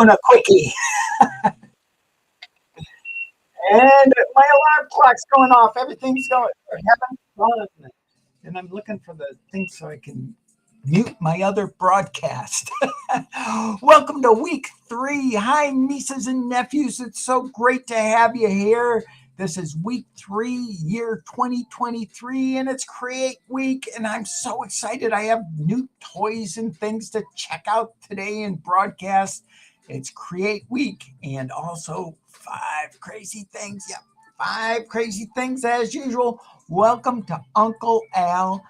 doing a quickie. And my alarm clock's going off. Everything's going, having fun. And I'm looking for the thing so I can mute my other broadcast. Welcome to week 3. Hi, nieces and nephews. It's so great to have you here. This is week 3, year 2023, and it's Create Week. And I'm so excited. I have new toys and things to check out today and broadcast. It's Create Week, and also 5 crazy things. Yep, 5 crazy things as usual. Welcome to Uncle Al,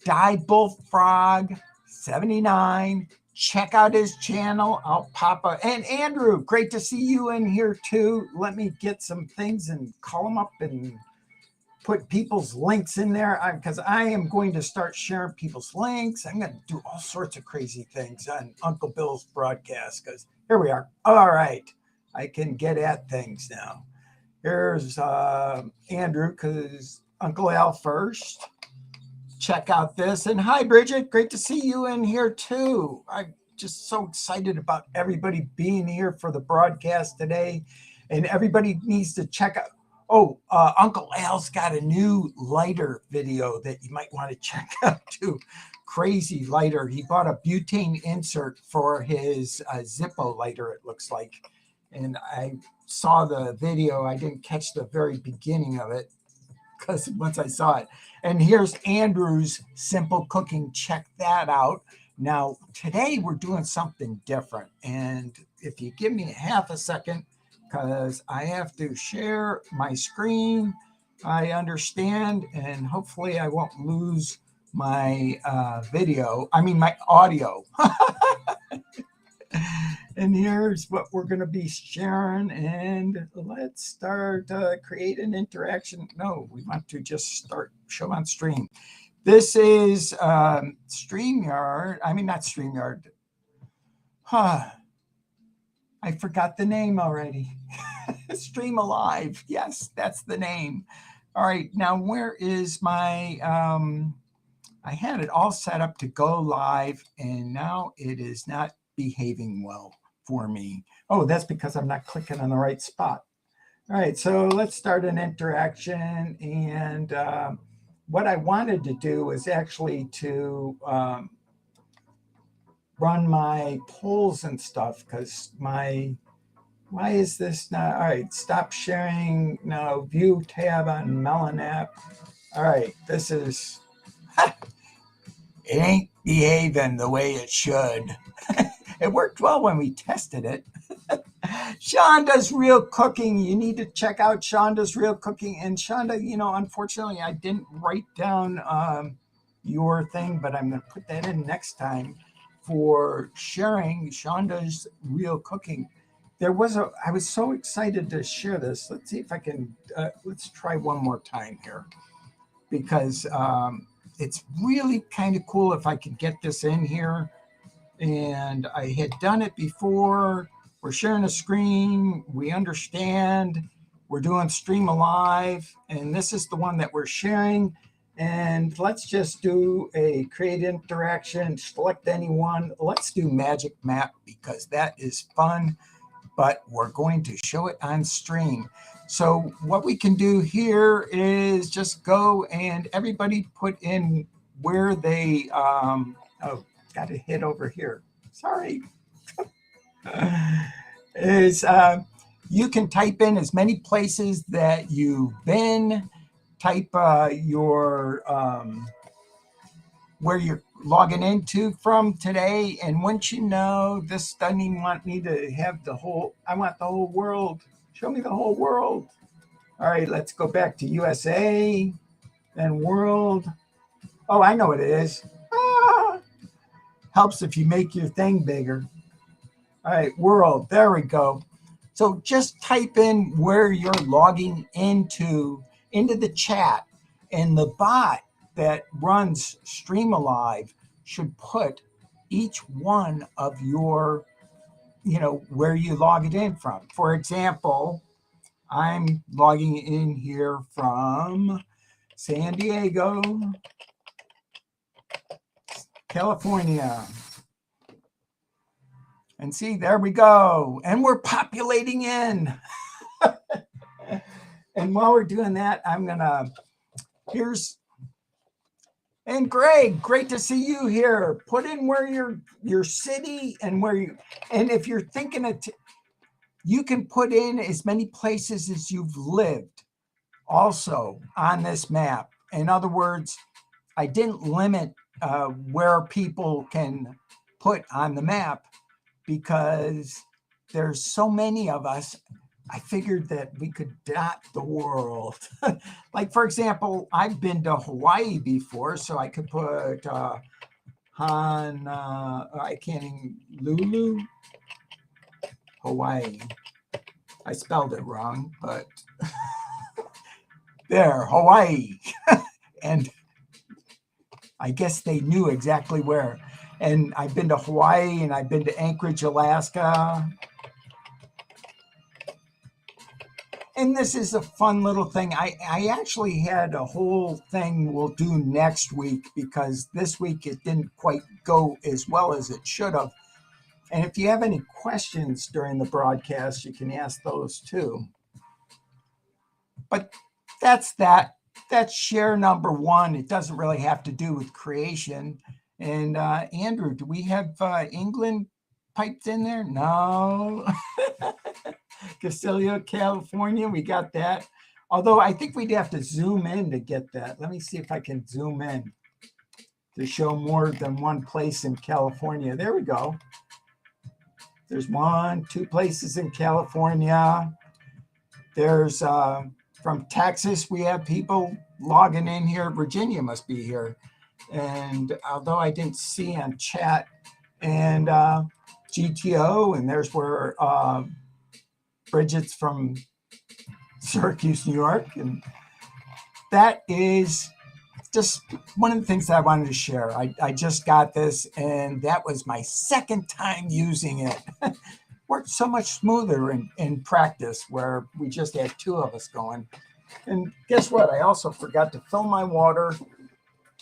Die Bullfrog 79. Check out his channel. I'll pop up. And Andrew, great to see you in here too. Let me get some things and call them up and put people's links in there, because I am going to start sharing people's links. I'm going to do all sorts of crazy things on Uncle Bill's broadcast, because here we are. All right. I can get at things now. Here's Andrew, because Uncle Al first. Check out this. And hi, Bridget. Great to see you in here too. I'm just so excited about everybody being here for the broadcast today. And everybody needs to check out. Oh, Uncle Al's got a new lighter video that you might want to check out too. Crazy lighter. He bought a butane insert for his Zippo lighter, it looks like. And I saw the video. I didn't catch the very beginning of it, because once I saw it. And here's Andrew's Simple Cooking. Check that out. Now, today we're doing something different. And if you give me half a second, because I have to share my screen, I understand, and hopefully I won't lose my my audio. And here's what we're going to be sharing, and let's start create an interaction. No, we want to just start show on stream. This is StreamYard. I mean, not StreamYard. I forgot the name already. Stream Alive. Yes, that's the name. All right, now where is my I had it all set up to go live, and now it is not behaving well for me. Oh, that's because I'm not clicking on the right spot. All right, so let's start an interaction. And what I wanted to do is actually to run my polls and stuff, because why is this not? All right, stop sharing. No, view tab on Melon app. All right, this is, it ain't behaving the way it should. It worked well when we tested it. Shonda's Real Cooking. You need to check out Shonda's Real Cooking. And Shonda, unfortunately, I didn't write down your thing, but I'm going to put that in next time for sharing Shonda's Real Cooking. I was so excited to share this. Let's see if I can, let's try one more time here, because it's really kind of cool if I could get this in here. And I had done it before. We're sharing a screen. We understand. We're doing Stream Alive. And this is the one that we're sharing. And let's just do a create interaction. Select anyone. Let's do Magic Map, because that is fun. But we're going to show it on stream. So what we can do here is just go and everybody put in where they, got to hit over here. Sorry. You can type in as many places that you've been. Type your where you're logging into from today. And once you know, this doesn't even want me to have the whole. I want the whole world. Show me the whole world. All right, let's go back to USA, then world. Oh, I know what it is. Helps if you make your thing bigger. All right, world, there we go. So just type in where you're logging into the chat, and the bot that runs Stream Alive should put each one of your, where you log it in from. For example, I'm logging in here from San Diego, California. And see, there we go. And we're populating in. And while we're doing that, I'm going to, and Greg, great to see you here. Put in where your city and where you, and if you're thinking it, you can put in as many places as you've lived also on this map. In other words, I didn't limit where people can put on the map because there's so many of us. I figured that we could dot the world. Like, for example, I've been to Hawaii before, so I could put Lulu, Hawaii. I spelled it wrong, but there, Hawaii. And I guess they knew exactly where. And I've been to Hawaii, and I've been to Anchorage, Alaska. And this is a fun little thing. I actually had a whole thing we'll do next week because this week it didn't quite go as well as it should have. And if you have any questions during the broadcast, you can ask those too. But that's that. That's share number one. It doesn't really have to do with creation. And Andrew, do we have England piped in there? No. Castillo, California, we got that. Although I think we'd have to zoom in to get that. Let me see if I can zoom in to show more than one place in California. There we go. There's 2 places in California. There's from Texas, we have people logging in here. Virginia must be here. And although I didn't see on chat, and GTO, and there's where Bridget's from Syracuse, New York. And that is just one of the things that I wanted to share. I just got this, and that was my second time using it. Worked so much smoother in practice where we just had 2 of us going. And guess what? I also forgot to fill my water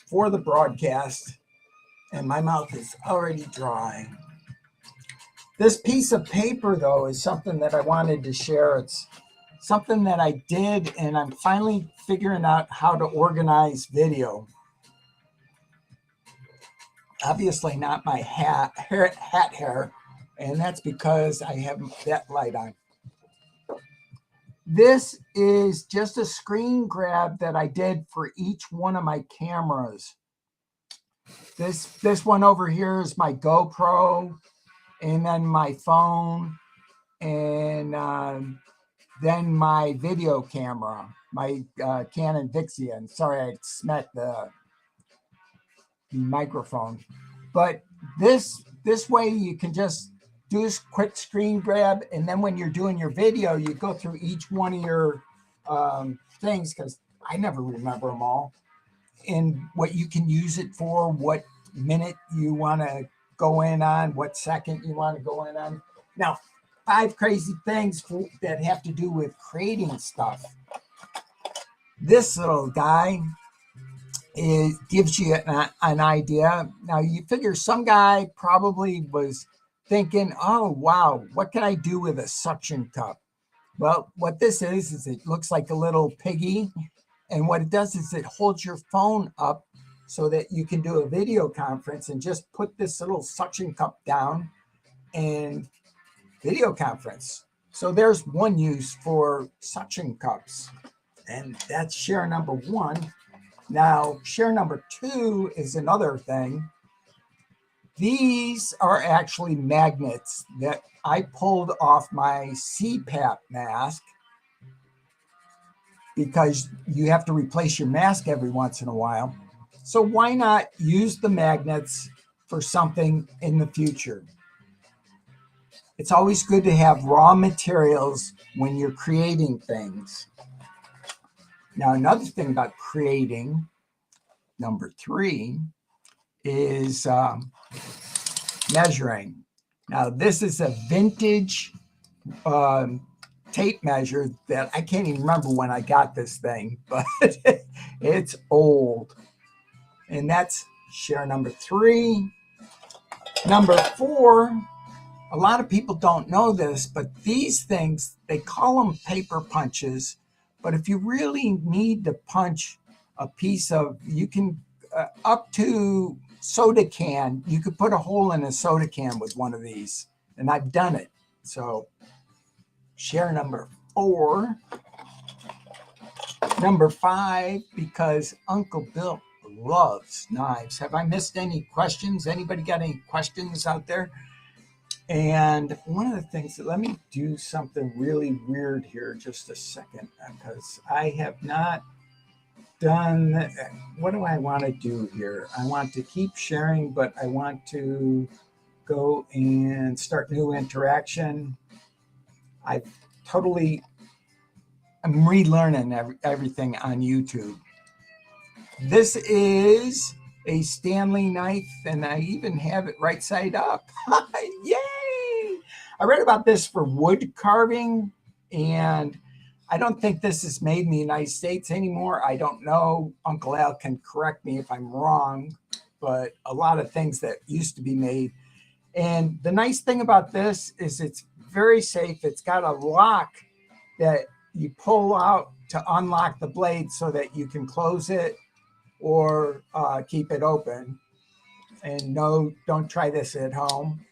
for the broadcast, and my mouth is already dry. This piece of paper, though, is something that I wanted to share. It's something that I did, and I'm finally figuring out how to organize video. Obviously not my hat hair, and that's because I have that light on. This is just a screen grab that I did for each one of my cameras. This one over here is my GoPro, and then my phone, and then my video camera, my Canon Vixia. And sorry, I smacked the microphone. But this way you can just do this quick screen grab, and then when you're doing your video, you go through each one of your things, because I never remember them all, and what you can use it for, what minute you want to go in on, what second you want to go in on. Now, 5 crazy things that have to do with creating stuff. This little guy gives you an idea. Now, you figure some guy probably was thinking, oh, wow, what can I do with a suction cup? Well, what this is it looks like a little piggy. And what it does is it holds your phone up so that you can do a video conference and just put this little suction cup down and video conference. So there's one use for suction cups. And that's share number 1. Now, share number 2 is another thing. These are actually magnets that I pulled off my CPAP mask, because you have to replace your mask every once in a while. So why not use the magnets for something in the future? It's always good to have raw materials when you're creating things. Now, another thing about creating, number 3, is measuring. Now, this is a vintage tape measure that I can't even remember when I got this thing, but it's old. And that's share number 3. Number 4 a lot of people don't know this, but these things, they call them paper punches. But if you really need to punch a piece of, you can, up to soda can, you could put a hole in a soda can with one of these. And I've done it. So share number 4. Number 5, because Uncle Bill loves knives. Have I missed any questions? Anybody got any questions out there? And one of the things, let me do something really weird here just a second, because I have not done, what do I want to do here? I want to keep sharing, but I want to go and start new interaction. I'm relearning everything on YouTube. This is a Stanley knife, and I even have it right side up. Yay! I read about this for wood carving, and I don't think this is made in the United States anymore. I don't know. Uncle Al can correct me if I'm wrong, but a lot of things that used to be made. And the nice thing about this is it's very safe. It's got a lock that you pull out to unlock the blade so that you can close it or keep it open. And no, don't try this at home.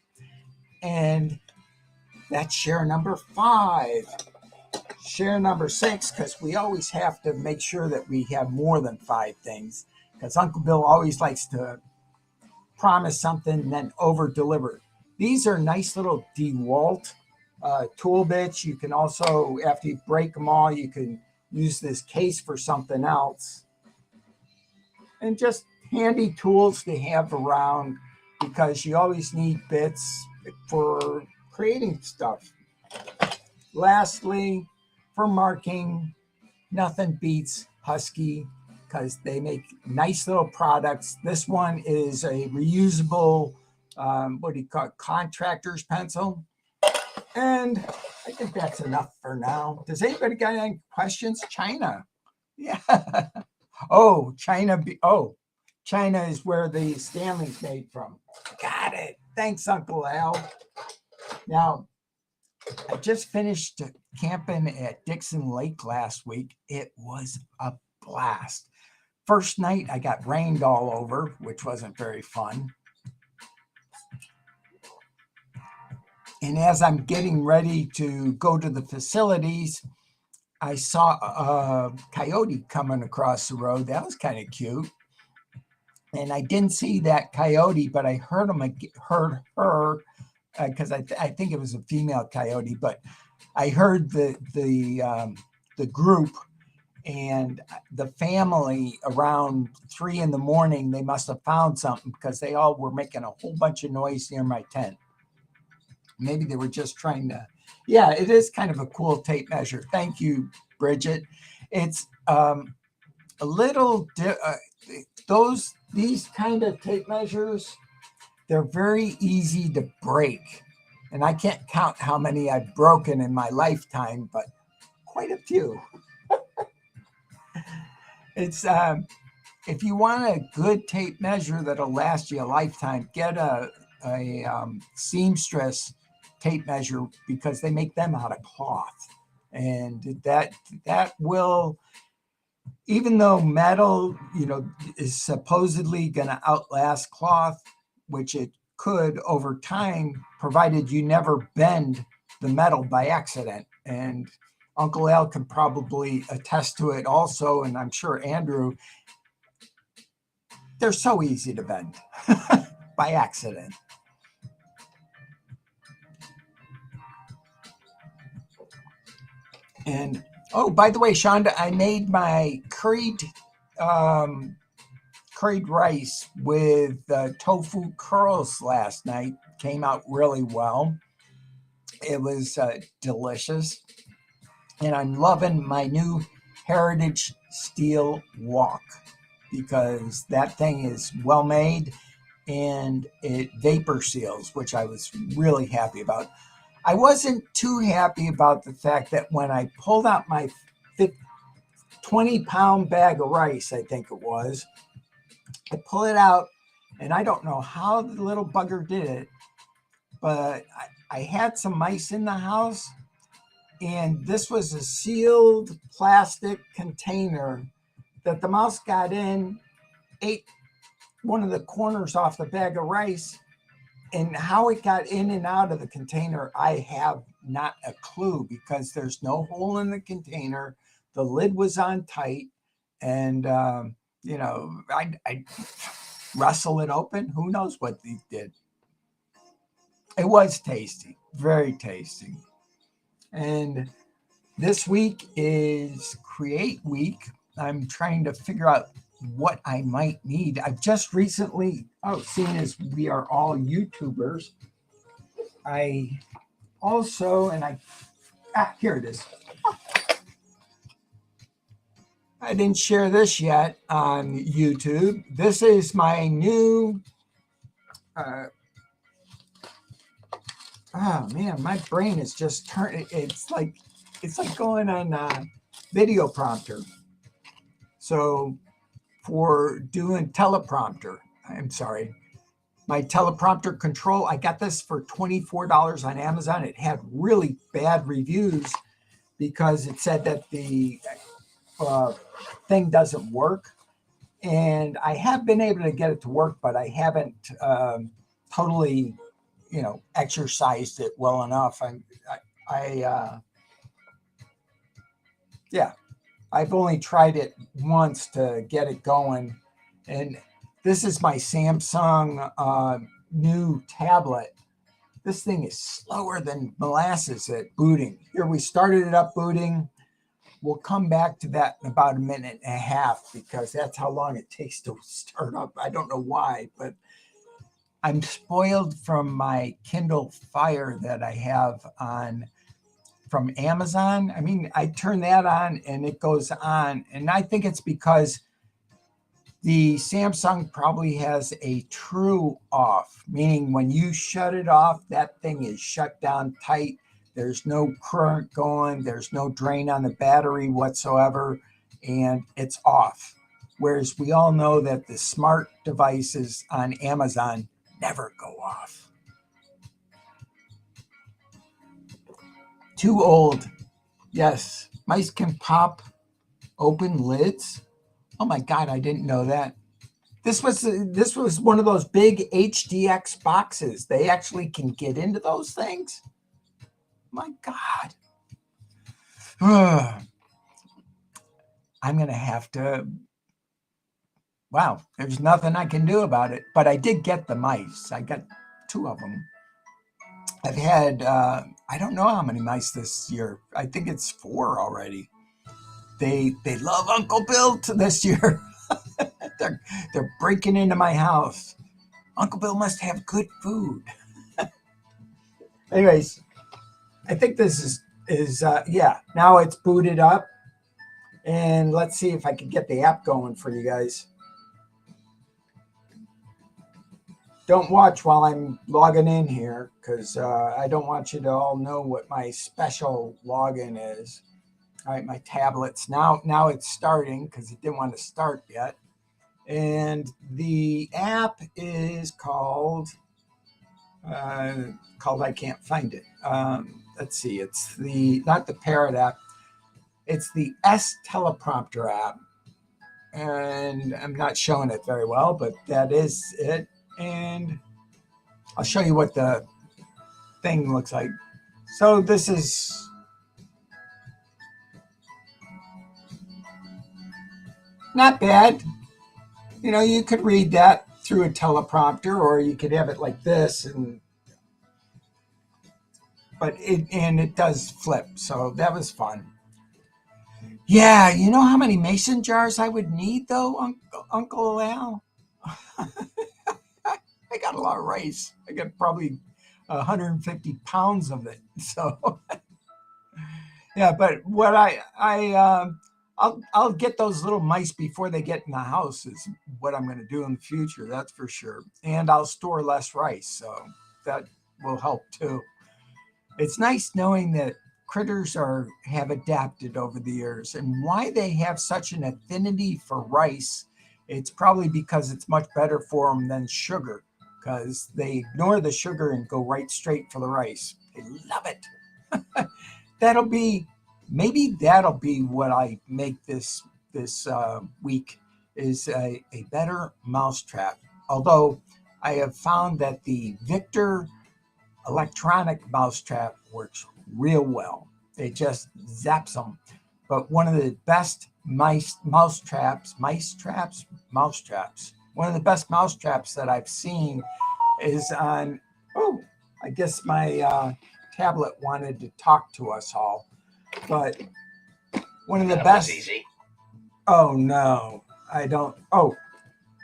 And that's share number 5. Share number 6, because we always have to make sure that we have more than 5 things, because Uncle Bill always likes to promise something and then over deliver. These are nice little DeWalt tool bits. You can also, after you break them all, you can use this case for something else. And just handy tools to have around, because you always need bits for creating stuff. Lastly, for marking, nothing beats Husky, because they make nice little products. This one is a reusable, what do you call it, contractor's pencil. And I think that's enough for now. Does anybody got any questions? China. Yeah. Oh, China. China is where the Stanley's made from. Got it. Thanks, Uncle Al. Now, I just finished camping at Dixon Lake last week. It was a blast. First night, I got rained all over, which wasn't very fun. And as I'm getting ready to go to the facilities, I saw a coyote coming across the road. That was kind of cute. And I didn't see that coyote, but I heard her, because I think it was a female coyote. But I heard the group and the family around 3 a.m. They must have found something, because they all were making a whole bunch of noise near my tent. Maybe they were just trying to, yeah, it is kind of a cool tape measure. Thank you, Bridget. It's a little, these kind of tape measures, they're very easy to break. And I can't count how many I've broken in my lifetime, but quite a few. It's, if you want a good tape measure that'll last you a lifetime, get a seamstress tape measure, because they make them out of cloth. And that will, even though metal, is supposedly going to outlast cloth, which it could over time, provided you never bend the metal by accident. And Uncle Al can probably attest to it also, and I'm sure Andrew, they're so easy to bend by accident. And, oh, by the way, Shonda, I made my curried rice with tofu curls last night. Came out really well. It was delicious. And I'm loving my new Heritage Steel wok, because that thing is well made and it vapor seals, which I was really happy about. I wasn't too happy about the fact that when I pulled out my 20-pound bag of rice, I think it was, I pull it out, and I don't know how the little bugger did it, but I had some mice in the house, and this was a sealed plastic container that the mouse got in, ate one of the corners off the bag of rice, and how it got in and out of the container, I have not a clue, because there's no hole in the container. The lid was on tight, and I wrestle it open. Who knows what they did? It was tasty, very tasty. And this week is Create Week. I'm trying to figure out what I might need. I've just recently, seeing as we are all YouTubers, I also, here it is. I didn't share this yet on YouTube. This is my new, oh man, my brain is just turning. It's like going on a video prompter. So for doing teleprompter, I'm sorry, my teleprompter control, I got this for $24 on Amazon. It had really bad reviews because it said that the thing doesn't work. And I have been able to get it to work, but I haven't totally, exercised it well enough. I've only tried it once to get it going. And this is my Samsung new tablet. This thing is slower than molasses at booting. Here, we started it up booting. We'll come back to that in about a minute and a half, because that's how long it takes to start up. I don't know why, but I'm spoiled from my Kindle Fire that I have from Amazon. I mean, I turn that on and it goes on. And I think it's because the Samsung probably has a true off, meaning when you shut it off, that thing is shut down tight. There's no current going. There's no drain on the battery whatsoever, and it's off. Whereas we all know that the smart devices on Amazon never go off. Too old. Yes, mice can pop open lids. Oh my God, I didn't know that. This was one of those big HDX boxes. They actually can get into those things. My God. I'm going to have to, wow, there's nothing I can do about it. But I did get the mice. I got 2 of them. I've had, I don't know how many mice this year. I think it's 4 already. They love Uncle Bill this year. They're breaking into my house. Uncle Bill must have good food. Anyways, I think this is now it's booted up. And let's see if I can get the app going for you guys. Don't watch while I'm logging in here, because I don't want you to all know what my special login is. All right, my tablets. Now it's starting, because it didn't want to start yet. And the app is called I can't find it. Let's see. It's not the Parrot app. It's the S Teleprompter app. And I'm not showing it very well, but that is it. And I'll show you what the thing looks like. So this is not bad. You could read that through a teleprompter, or you could have it like this, but it does flip. So that was fun. Yeah, you know how many mason jars I would need though, Uncle Al? I got a lot of rice. I got probably 150 pounds of it. So yeah, but what I'll get those little mice before they get in the house is what I'm going to do in the future. That's for sure. And I'll store less rice, so that will help too. It's nice knowing that critters have adapted over the years, and why they have such an affinity for rice. It's probably because it's much better for them than sugar, because they ignore the sugar and go right straight for the rice. They love it. Maybe that'll be what I make this week, is a better mousetrap. Although I have found that the Victor electronic mousetrap works real well. It just zaps them. But one of the best mousetraps, one of the best mousetraps that I've seen is on, oh, I guess my tablet wanted to talk to us all. But one of the best. Was easy. Oh, no, I don't. Oh,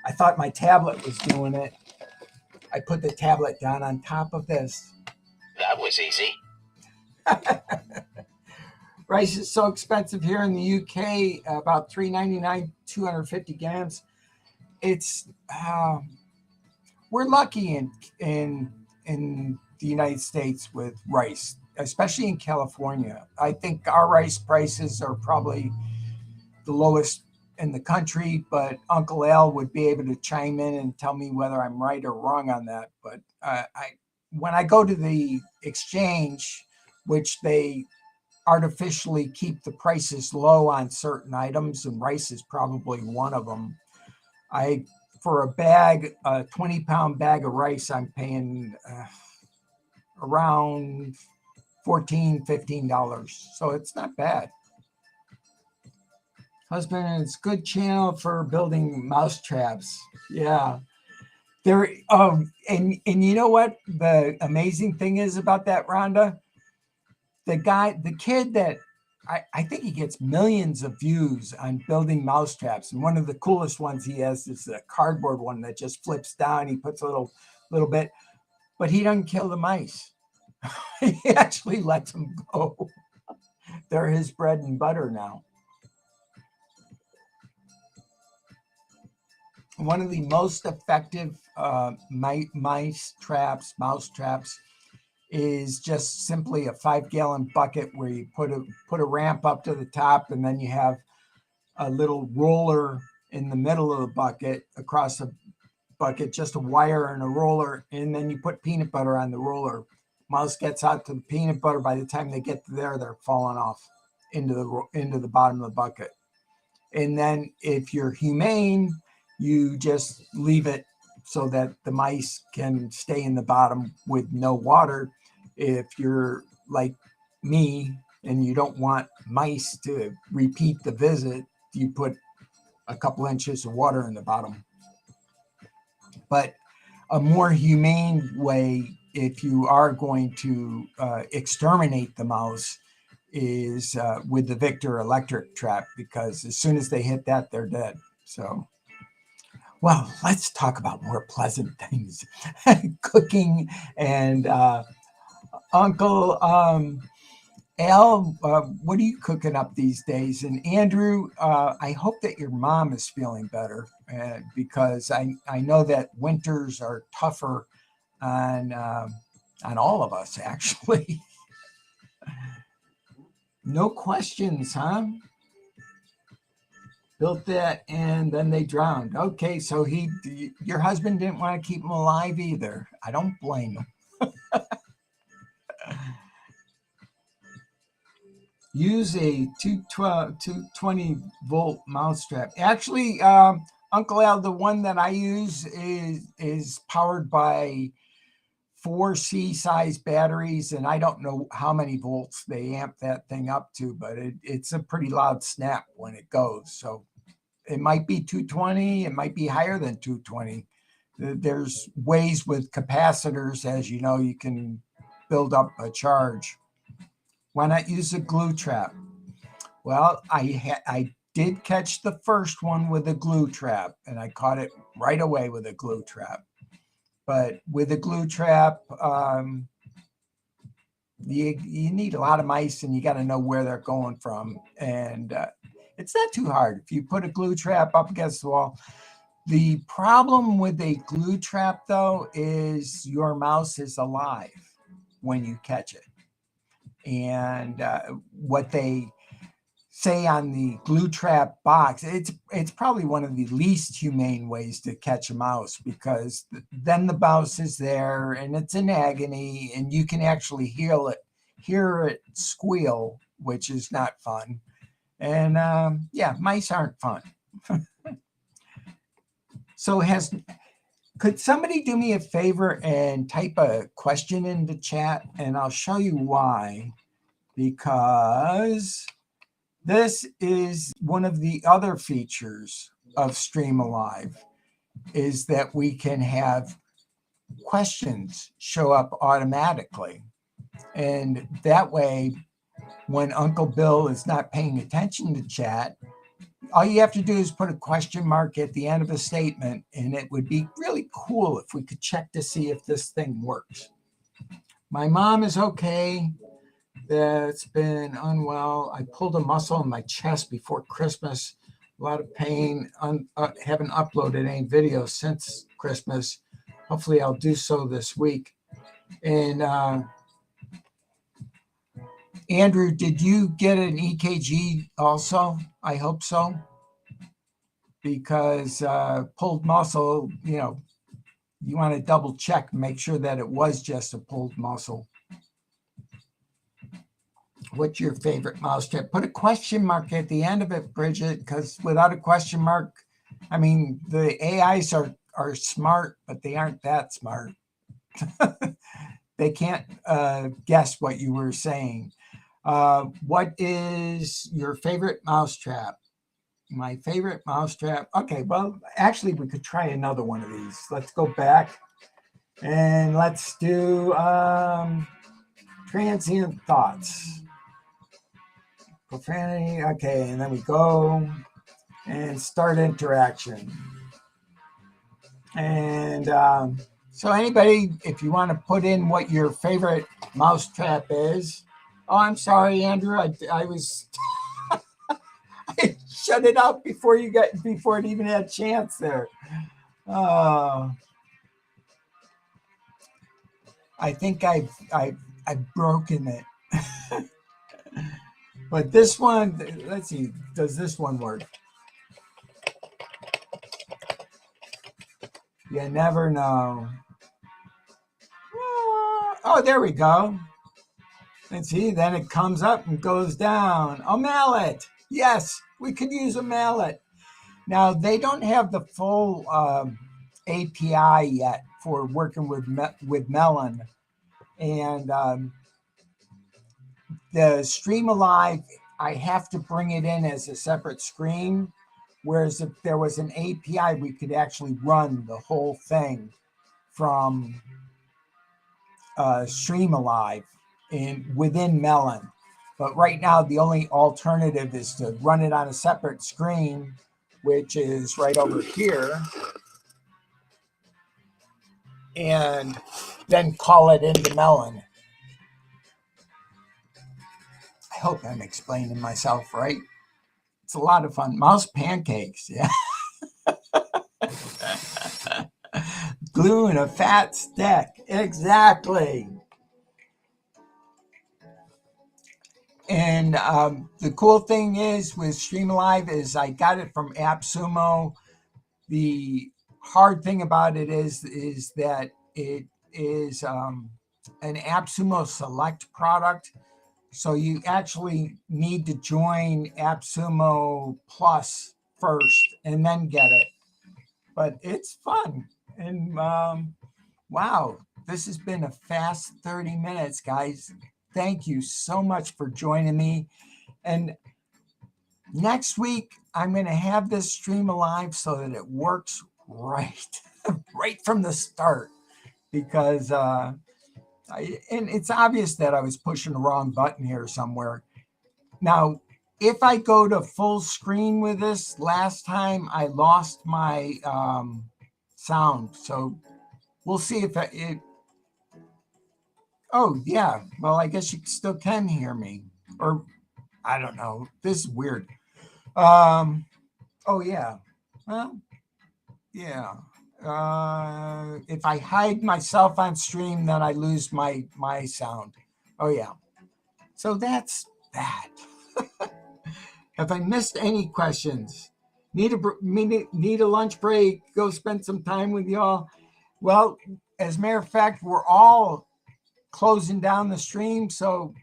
I thought my tablet was doing it. I put the tablet down on top of this. That was easy. Rice is so expensive here in the UK, about $3.99, 250 grams. It's we're lucky in the United States with rice, especially in California. I think our rice prices are probably the lowest in the country, but Uncle Al would be able to chime in and tell me whether I'm right or wrong on that. But when I go to the exchange, which they artificially keep the prices low on certain items, and rice is probably one of them, for a 20-pound bag of rice, I'm paying around $14, $15. So it's not bad. Husband, it's a good channel for building mouse traps. Yeah. And you know what the amazing thing is about that, Rhonda? The kid that I think he gets millions of views on building mouse traps. And one of the coolest ones he has is a cardboard one that just flips down. He puts a little bit, but he doesn't kill the mice. He actually lets them go. They're his bread and butter now. One of the most effective mouse traps is just simply a 5-gallon bucket where you put a ramp up to the top, and then you have a little roller in the middle of the bucket, across the bucket, just a wire and a roller, and then you put peanut butter on the roller. Mouse gets out to the peanut butter. By the time they get there, they're falling off into the bottom of the bucket. And then if you're humane, you just leave it so that the mice can stay in the bottom with no water. If you're like me and you don't want mice to repeat the visit, you put a couple inches of water in the bottom. But a more humane way, if you are going to exterminate the mouse, is with the Victor electric trap, because as soon as they hit that, they're dead. So, well, let's talk about more pleasant things. Cooking. And Uncle Al, what are you cooking up these days? And Andrew, I hope that your mom is feeling better, because I know that winters are tougher on all of us, actually. No questions, huh? Built that and then they drowned. Okay, so your husband didn't want to keep him alive either. I don't blame him. Use a 220 volt mousetrap. Actually, Uncle Al, the one that I use is powered by 4 C-size batteries, and I don't know how many volts they amp that thing up to, but it's a pretty loud snap when it goes. So it might be 220, it might be higher than 220. There's ways with capacitors, as you know, you can build up a charge. Why not use a glue trap? Well, I did catch the first one with a glue trap, and I caught it right away with a glue trap. But with a glue trap, you need a lot of mice, and you got to know where they're going from. And it's not too hard. If you put a glue trap up against the wall, the problem with a glue trap, though, is your mouse is alive when you catch it. And say on the glue trap box, it's probably one of the least humane ways to catch a mouse, because then the mouse is there and it's in agony and you can actually hear it squeal, which is not fun. And yeah, mice aren't fun. So could somebody do me a favor and type a question into chat, and I'll show you why. Because this is one of the other features of Stream Alive, is that we can have questions show up automatically. And that way, when Uncle Bill is not paying attention to chat, all you have to do is put a question mark at the end of a statement, and it would be really cool if we could check to see if this thing works. My mom is okay. That's been unwell. I pulled a muscle in my chest before Christmas. A lot of pain. Haven't uploaded any videos since Christmas. Hopefully I'll do so this week. And Andrew, did you get an EKG also? I hope so. Because pulled muscle, you want to double check, make sure that it was just a pulled muscle. What's your favorite mousetrap? Put a question mark at the end of it, Bridget, because without a question mark, I mean, the AIs are smart, but they aren't that smart. They can't guess what you were saying. What is your favorite mousetrap? My favorite mousetrap. Okay, well, actually, we could try another one of these. Let's go back and let's do transient thoughts. Profanity. Okay, and then we go and start interaction. And so anybody, if you want to put in what your favorite mousetrap is. Oh, I'm sorry, Andrew. I was I shut it out before it even had a chance there. I think I've broken it. But this one, let's see, does this one work? You never know. Oh, there we go. Let's see, then it comes up and goes down. A mallet. Yes, we could use a mallet. Now, they don't have the full API yet for working with Melon. And the Stream Alive, I have to bring it in as a separate screen. Whereas if there was an API, we could actually run the whole thing from Stream Alive within Melon. But right now, the only alternative is to run it on a separate screen, which is right over here, and then call it into Melon. I hope I'm explaining myself right. It's a lot of fun. Mouse pancakes, yeah. Glue in a fat stick, exactly. And the cool thing is with Stream Alive is I got it from AppSumo. The hard thing about it is that it is an AppSumo Select product. So you actually need to join AppSumo Plus first and then get it. But it's fun. And wow, this has been a fast 30 minutes, guys. Thank you so much for joining me. And next week, I'm going to have this Stream Alive so that it works right, right from the start. Because and it's obvious that I was pushing the wrong button here somewhere. Now, if I go to full screen with this, last time I lost my sound. So we'll see if it. Oh, yeah. Well, I guess you still can hear me. Or I don't know. This is weird. Oh, yeah. Well, yeah. If I hide myself on stream, then I lose my sound. Oh, yeah. So that's that. If I missed any questions, need a lunch break, go spend some time with y'all. Well, as a matter of fact, we're all closing down the stream. So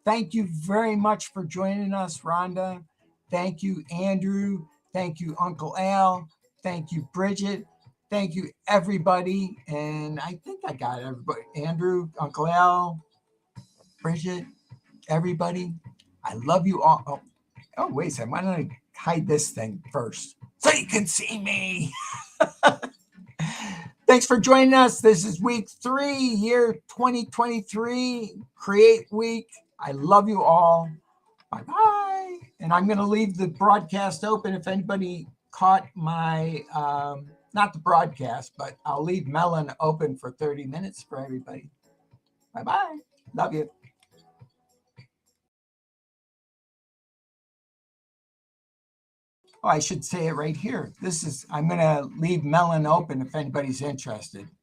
thank you very much for joining us, Rhonda. Thank you, Andrew. Thank you, Uncle Al. Thank you, Bridget. Thank you, everybody. And I think I got everybody. Andrew, Uncle Al, Bridget, everybody. I love you all. Oh, wait a second. Why don't I hide this thing first so you can see me? Thanks for joining us. This is week 3, year 2023, Create Week. I love you all. Bye-bye. And I'm going to leave the broadcast open if anybody caught my, not the broadcast, but I'll leave Melon open for 30 minutes for everybody. Bye-bye. Love you. Oh, I should say it right here. I'm going to leave Melon open if anybody's interested.